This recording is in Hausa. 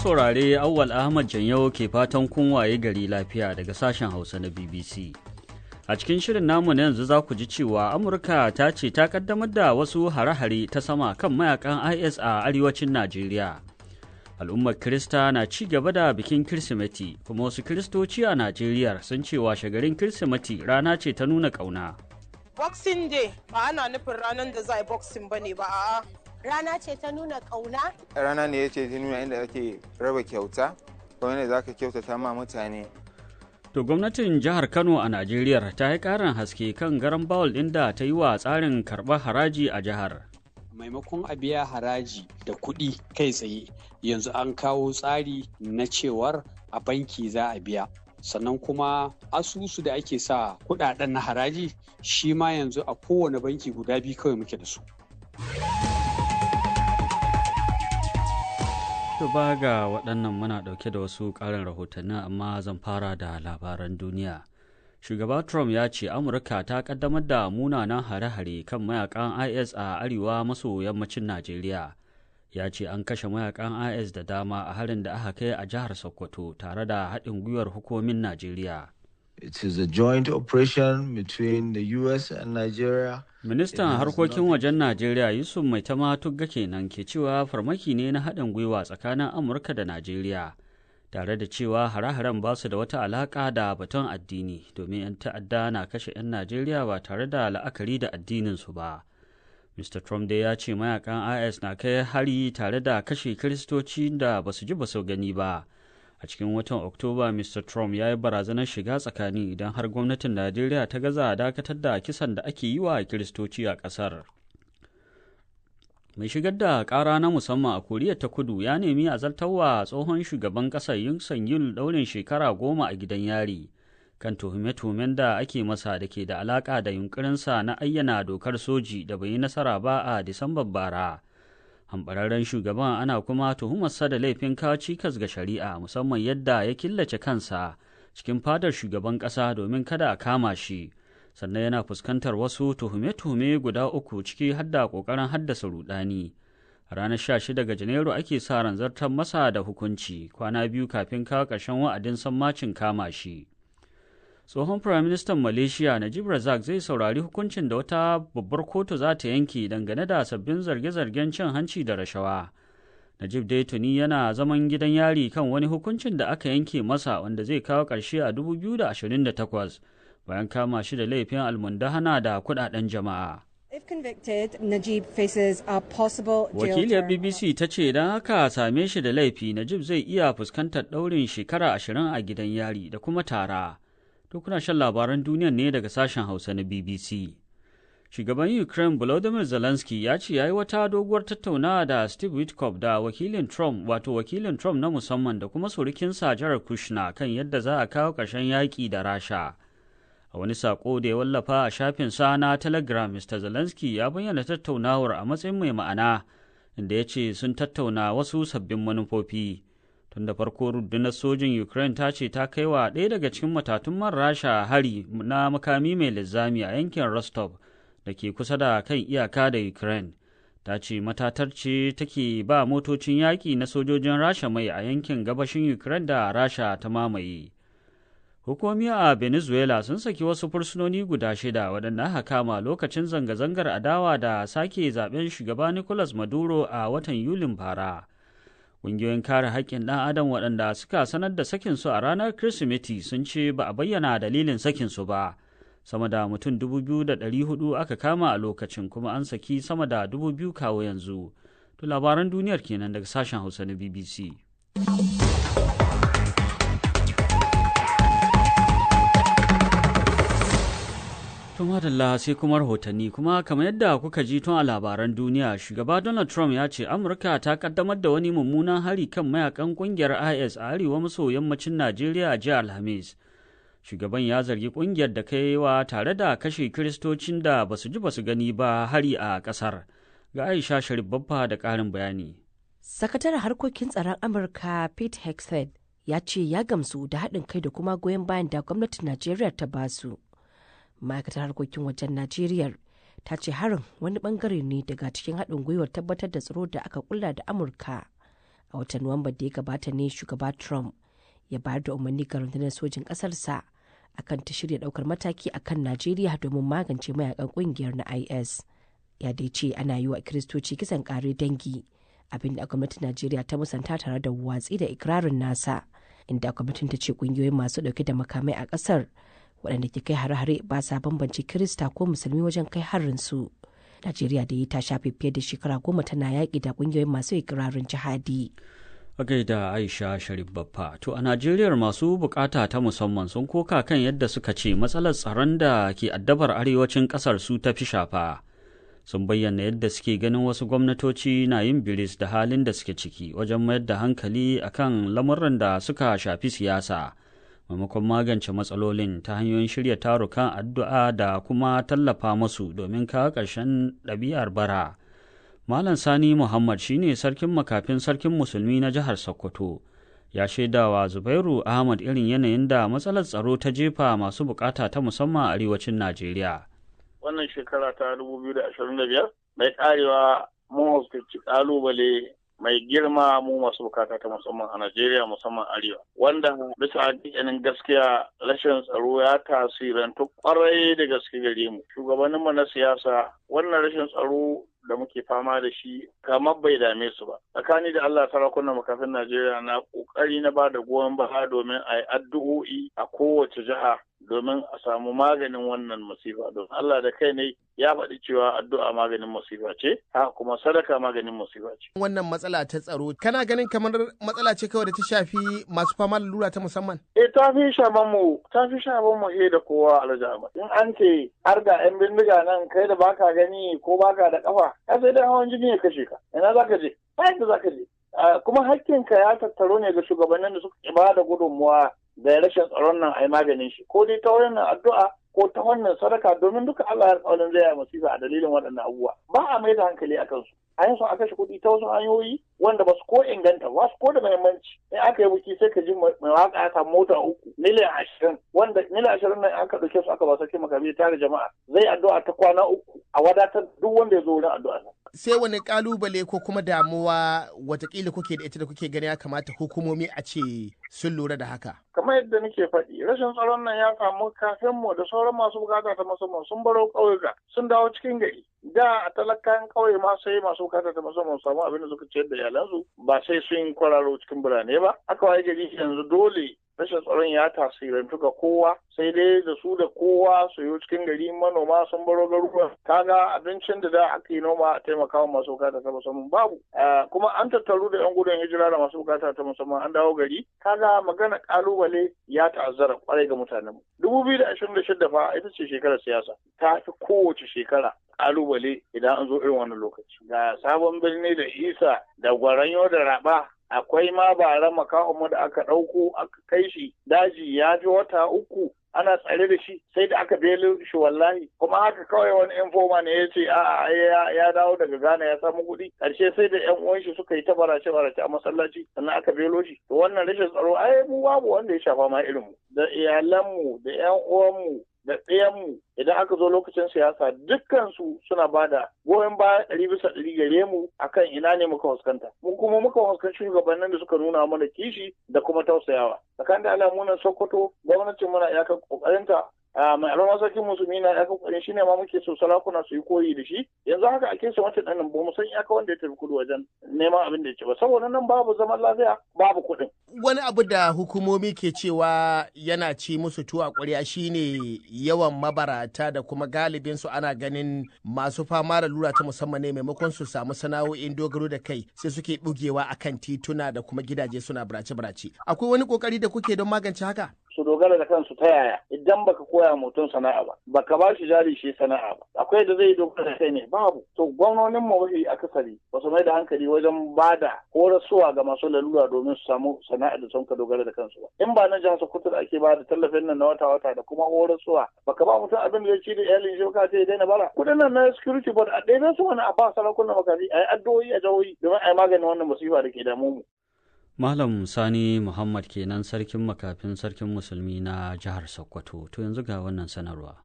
saurare Awwal Ahmad Janyau ke fatan kun waye gari lafiya daga sashen Hausa na BBC. A cikin shirin namu na yanzu za ku ji cewa Amurka ta ce ta kaddamar da wasu hare-hare ta sama kan mayakan IS a arewacin Najeriya. Al'ummar Kirista na ci gaba da bikin Kirsimeti, kuma wasu Kiristoci a Najeriya sun ce washegarin Kirsimeti rana ce ta nuna ƙauna. Boxing Day ba ana nufin ranar da za a yi boxing ba ne ba, a'a. Rana ce ta nuna ƙauna? Rana ne ce ta nuna inda ake raba kyauta, ko yadda za ka kyautata ma mutane. To gwamnatin jihar Kano a Najeriya ta yi ƙarin haske kan garan bawul ɗin da ta yi wa tsarin karɓar haraji a jihar. Maimakon a biya haraji da kuɗi kai tsaye, yanzu an kawo tsari na cewar a banki za a biya. Sannan kuma asusu da ake sa kuɗaɗen na haraji shi ma yanzu a kowane banki guda biyu kawai muke da su. To ba ga waɗannan muna ɗauke da wasu ƙarin rahotanni, amma zan fara da labaran duniya. Shugaba Trump ya ce Amurka ta ƙaddamar da munanan hare-hare kan mayakan IS a arewa maso yammacin Najeriya. Ya ce an kashe mayakan IS da dama a harin da aka kai a jihar Sokoto tare da haɗin gwiwar hukumomin Najeriya. It is a joint operation between the US and Nigeria. Ministan harkokin wajen Najeriya Yusuf Maitama Tugga kenan ke cewa farmaki ne na haɗin gwiwa tsakanin Amurka da Najeriya, tare da cewa hare-haren ba su da wata alaƙa da batun addini, domin 'yan ta'adda na kashe 'yan Najeriya ba tare da la'akari da addininsu ba. Mr. Trump dai ya ce mayakan IS na kai hari tare da kashe Kiristoci da ba su ji ba su gani ba. A cikin watan Oktoba, Mr. Trump ya yi barazanar shiga tsakani idan har gwamnatin Najeriya ta gaza dakatar da kisan da ake yi wa Kiristoci a ƙasar. Mai shigar da ƙara na musamman a Koriya ta Kudu ya nemi a zartarwa tsohon shugaban ƙasar Yoon Suk-yeol ɗaurin shekara 10 a gidan yari kan tuhume-tuhumen da ake masa da ke da alaƙa da yunƙurinsa na ayyana dokar soji da bai yi nasara ba a Disambar bara. Hambararren shugaban ana kuma tuhumarsa da laifin kawo cikas ga shari'a, musamman yadda ya killace kansa cikin fadar shugaban ƙasa domin kada a kama shi, sannan yana fuskantar wasu tuhume-tuhume guda 3 ciki har da ƙoƙarin haddasa rudani. A ranar 16 ga Janairu ake sa ran zartar masa da hukunci, kwana biyu kafin kawo ƙarshen wa'adin sammacin kama shi. Tsohon Firaministan Malaysia Najib Razak zai saurari hukuncin da wata babbar kotu za ta yanke dangane da sabbin zarge-zargen cin hanci da rashawa. Najib dai tuni yana zaman gidan yari kan wani hukuncin da aka yanke masa wanda zai kawo ƙarshe a 2028 bayan kama shi da laifin almundahana da kuɗaɗen jama'a. If convicted, Najib faces a possible jail Wakiliyar term. BBC ta ce idan aka same shi da laifi, Najib zai iya fuskantar ɗaurin shekara 20 a gidan yari da kuma tara. To kuna shan labaran duniyan ne daga sashen Hausa na BBC. Shugaban Ukraine Volodymyr Zelensky ya ce ya yi wata doguwar tattaunawa da Steve Witkoff da wakilin Trump na musamman da kuma surukinsa Jared Kushner kan yadda za a kawo ƙarshen yaƙi da Rasha. A wani saƙo da ya wallafa a shafinsa na Telegram, Mr. Zelensky ya bayyana tattaunawar a matsayin mai ma'ana, inda ya ce sun tattauna wasu sabbin manufofi. Tun da farko rundunar sojin Ukraine ta ce ta kai wa ɗaya daga cikin matatun man Rasha hari na makami mai linzami a yankin Rostov da ke kusa da kan iyaka da Ukraine. Ta ce matatar ce take ba motocin yaƙi na sojojin Rasha mai a yankin gabashin Ukraine da Rasha ta mamaye. Hukumomi a Venezuela sun saki wasu fursunoni guda 6 waɗanda aka kama lokacin zanga-zangar adawa da sake zaben shugaba Nicolas Maduro a watan Yulin bara. Ƙungiyoyin kare haƙƙin ɗan adam waɗanda suka sanar da sakinsu a ranar Kirsimeti sun ce ba a bayyana dalilin sakinsu ba. Sama da mutum 2,400 aka kama a lokacin, kuma an saki sama da 2,000 kawo yanzu. To labaran duniyar kenan daga sashen Hausa na BBC. To madalla sai kuma rahotanni, kuma kamar yadda kuka ji tun a labaran duniya, shugaba Donald Trump ya ce Amurka ta kaddamar da wani mummunan hari kan mayakan kungiyar IS a arewa maso yammacin Najeriya a jiya Alhamis. Shugaban ya zargi kungiyar da kaiwa tare da kashe Kiristocin da basu ji basu gani ba hari a kasar. Ga Aisha Sharif Babba da ƙarin bayani. Sakataren harkokin tsaron Amurka Pete Hegseth ya ce ya gamsu da haɗin kai da kuma goyon bayan da gwamnatin Najeriya ta basu. Ma'aikatar harkokin wajen Najeriya ta ce harin wani bangare ne daga cikin haɗin gwiwar tabbatar da tsaro da aka kulla da Amurka A watan Nuwamba da ya gabata ne shugaba Trump ya bayar da umarni ga rundunar sojin ƙasarsa akan ta shirya ɗaukar mataki akan Najeriya domin magance mayakan ƙungiyar na IS. Ya dai ce ana yi wa Kiristoci kisan ƙare dangi, abinda gwamnatin Najeriya ta musanta tare da watsi da ikirarin nasa, inda gwamnatin ta ce ƙungiyoyin masu ɗauke da makamai a ƙasar waɗanda ke kai hare-hare ba sa bambance Kirista ko Musulmi wajen kai harin su. Najeriya da yi ta shafe fiye da shekara 10 tana yaƙi da ƙungiyoyin masu ikirarin jihadi. A gaida Aisha Sharif Baffa. To a Najeriya masu bukata ta musamman sun koka kan yadda suka ce matsalar tsaron da ke addabar arewacin ƙasar su ta fi shafa. Sun bayyana yadda suke ganin wasu gwamnatoci na yin biris da halin da suke ciki wajen mayar da hankali akan lamuran da suka shafi siyasa. Maimakon magance matsalolin ta hanyoyin shirya tarukan addu'a da kuma tallafa masu domin kawo ƙarshen ɗabi'ar bara. Malam Sani Muhammad shine sarkin makafin sarkin musulmi na jihar Sokoto. Ya shaidawa Zubairu Ahmad irin yanayin da matsalar tsaro ta jefa masu bukata ta musamman a arewacin Najeriya. Wannan shekara ta 2025 mai karewa mun huskanci kalubale mai girma mu masu bukata ta musamman a Najeriya musamman arewa. Wanda bisa hakikanin gaskiya rashin tsaro ya tasirantu kwarai da gaske gare mu. Shugabanninmu na siyasa wannan rashin tsaro da muke fama da shi kamar bai dame su ba. Tsakani da Allah sarakunan makafin Najeriya na kokari na ba da goyon baya domin a yi addu'o'i a kowace jiha domin a samu maganin wannan masifa. Don Allah da kai ne ya faɗi cewa addu'a maganin masifa ce, haka kuma sadaka maganin masifa ce. Wannan matsala ta tsaro, kana ganin kamar matsala ce kawai da ta shafi masu fama da lura ta musamman? Ta fi shaban mu da kowa Alhaji Ahmad. In an ce har ga 'yan bindiga nan kai da baka gani ko baka da kafa, ka sai dai hawan jini ya kashe ka. Ina za ka je? Ba yadda za ka je. Kuma hakkinka ya tattaro ne ga shugabannin da suka ba da gudunmuwa da rashin tsaron nan a yi maganin shi. Ko dai ta wannan addu'a ko ta wannan sadaka domin duka Allah ya alƙawarin zai yi masifa a dalilin waɗannan abubuwa. Ba a mai da hankali a kansu. A yin son a kashe kuɗi ta wasu hanyoyi wanda ba su ko inganta ba su ko da muhimmanci. In aka yi buki sai ka ji mai waka ya samu mota 3 miliyan 20 wanda miliyan 20 nan aka ɗauke su aka ba sarki makabi tare jama'a zai addu'a ta kwana 3 a wadatar duk wanda ya zo wurin addu'a. Sai wani kalubale ko kuma damuwa watakila kuke da ita da kuke gani ya kamata hukumomi a ce sun lura da haka? Kamar yadda nake faɗi, rashin tsaron nan ya samu kafin mu da sauran masu bukata ta musamman sun baro ƙauyuka sun dawo cikin gari. Da a talakayan ƙauye ma sai masu bukata ta musamman samu abin da suka ciyar da iyalansu ba sai sun kwararo cikin birane ba. Aka waye gari yanzu dole rashin tsaron ya tasirantu ga kowa sai dai da su da kowa su yi cikin gari manoma sun baro garuruwa kaga abincin da aka yi noma a taimakawa masu bukata ta musamman babu kuma an tattaru da yan gudun hijira da masu bukata ta musamman an dawo gari kaga magana kalubale ya ta'azzara kwarai ga mutanen mu 2026 fa ita ce shekarar siyasa ta fi kowace shekara kalubale idan an zo irin wannan lokaci ga sabon birni da isa da gwaranyo da raba akwai ma bara makahonmu da aka ɗauko aka kai shi daji ya fi wata 3 ana tsare da shi sai da aka belo shi wallahi kuma haka kawai wani informa ne ya ce ya dawo daga Ghana ya samu kuɗi ƙarshe sai da ƴan uwan shi suka yi ta barace a masallaci sannan aka belo shi to wannan rashin tsaro mu babu wanda ya shafa ma irin mu da iyalanmu da ƴan uwanmu da ɗayanmu idan aka zo lokacin siyasa dukkansu suna bada goyon baya 100% gare mu akan ina ne muka fuskanta. Mu kuma muka fuskanci shugabannin da suka nuna mana kishi da kuma tausayawa. Tsakanin da alamunan Sokoto gwamnatin muna iyakar kokarinta mai alama sarkin musulmi na iyakar kokarin shi ne ma muke so sarakuna su yi koyi da shi. Yanzu haka a kesa wancan ɗanin ba mu san iyaka wanda ya tafi kudu wajen neman abin da ya ce ba saboda nan babu zaman lafiya babu kuɗin. Wani abu da hukumomi ke cewa yana ci musu tuwa ƙwarya shine yawan mabarata da kuma galibin su ana ganin masu fama da lura ta musamman ne maimakon su samu sana'o'in dogaro da kai sai suke bugewa akan tituna da kuma gidaje suna barace-barace. Akwai wani kokari da kuke don magance haka? Su dogara da kansu ta yaya idan baka koya mutum sana'a ba baka ba shi jari shi sana'a ba akwai da zai dogara da kai ne babu to gwamnonin mu mafi akasari ba su mai da hankali wajen bada horaswa ga masu lalura domin su samu sana'a da sun ka dogara da kansu ba in ba na jihar Sokoto da ake bada tallafin nan na wata da kuma horaswa baka ba mutum abin da zai ci da iyalin shi ka ce daina bara kudin nan na security board a ɗaya su wani a ba sarakunan makafi a yi addu'o'i a jihohi domin a yi maganin wannan musifa da ke damu mu. Malam Sani Muhammad kenan sarkin makafin sarkin musulmi na jihar Sokoto. To yanzu ga wannan sanarwa.